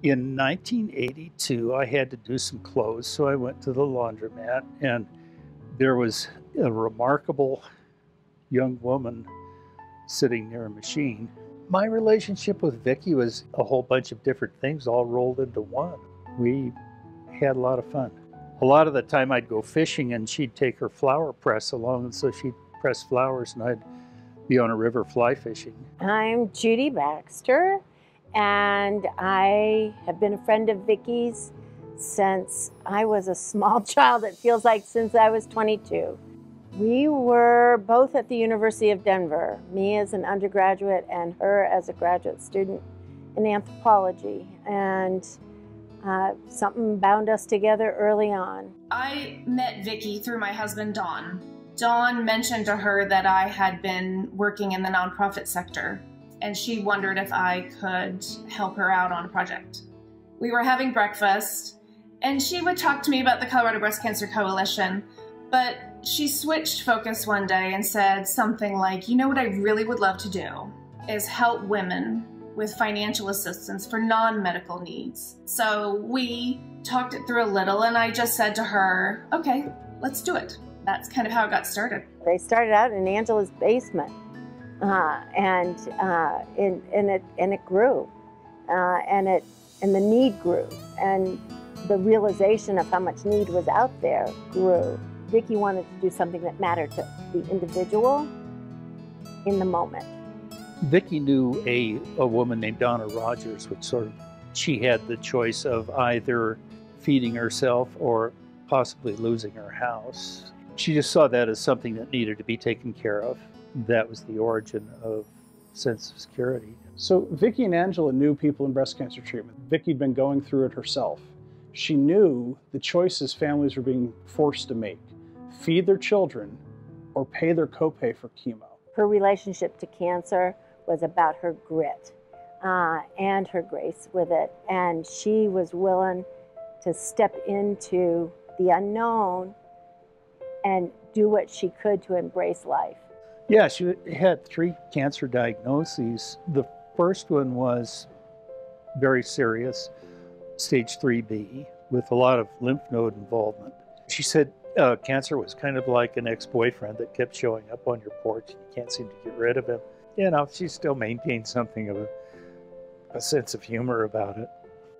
In 1982, I had to do some clothes, so I went to the laundromat, and there was a remarkable young woman sitting near a machine. My relationship with Vicki was a whole bunch of different things all rolled into one. We had a lot of fun. A lot of the time I'd go fishing and she'd take her flower press along, and so she'd press flowers and I'd be on a river fly fishing. I'm Judy Baxter, and I have been a friend of Vicki's since I was a small child. It feels like since I was 22. We were both at the University of Denver, me as an undergraduate and her as a graduate student in anthropology. And something bound us together early on. I met Vicki through my husband, Don. Don mentioned to her that I had been working in the nonprofit sector, and she wondered if I could help her out on a project. We were having breakfast, and she would talk to me about the Colorado Breast Cancer Coalition, but she switched focus one day and said something like, you know what I really would love to do is help women with financial assistance for non-medical needs. So we talked it through a little, and I just said to her, okay, let's do it. That's kind of how it got started. They started out in Angela's basement, and it grew, and the need grew, and the realization of how much need was out there grew. Vicki wanted to do something that mattered to the individual in the moment. Vicki knew a woman named Donna Rogers, which she had the choice of either feeding herself or possibly losing her house. She just saw that as something that needed to be taken care of. That was the origin of sense of security. So Vicki and Angela knew people in breast cancer treatment. Vicki had been going through it herself. She knew the choices families were being forced to make: feed their children or pay their copay for chemo. Her relationship to cancer was about her grit and her grace with it. And she was willing to step into the unknown and do what she could to embrace life. Yeah, she had 3 cancer diagnoses. The first one was very serious, stage 3B, with a lot of lymph node involvement. She said cancer was kind of like an ex-boyfriend that kept showing up on your porch and you can't seem to get rid of him. You know, she still maintained something of a sense of humor about it.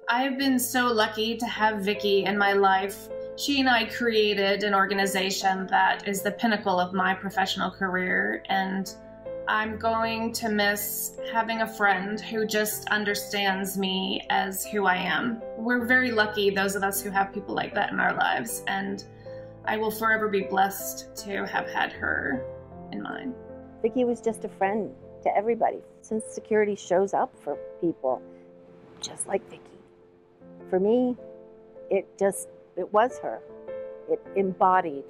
I've been so lucky to have Vicki in my life. She and I created an organization that is the pinnacle of my professional career, and I'm going to miss having a friend who just understands me as who I am. We're very lucky, those of us who have people like that in our lives, and I will forever be blessed to have had her in mine. Vicki was just a friend to everybody. Since security shows up for people just like Vicki. For me, it was her. It embodied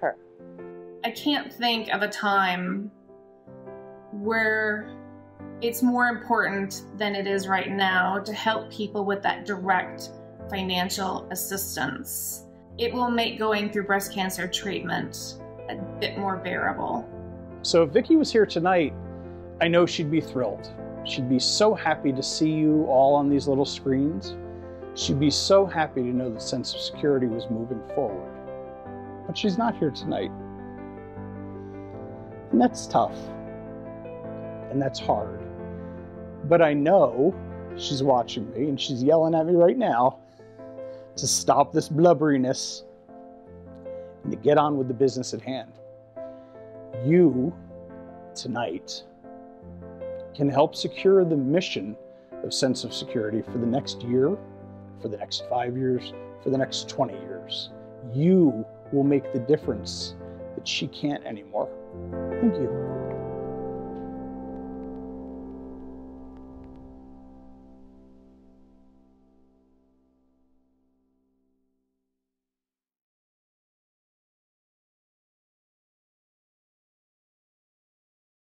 her. I can't think of a time where it's more important than it is right now to help people with that direct financial assistance. It will make going through breast cancer treatment a bit more bearable. So if Vicki was here tonight, I know she'd be thrilled. She'd be so happy to see you all on these little screens. She'd be so happy to know the sense of security was moving forward. But she's not here tonight. And that's tough. And that's hard. But I know she's watching me and she's yelling at me right now to stop this blubberiness and to get on with the business at hand. You, tonight, can help secure the mission of sense of security for the next year, for the next 5 years, for the next 20 years. You will make the difference that she can't anymore. Thank you.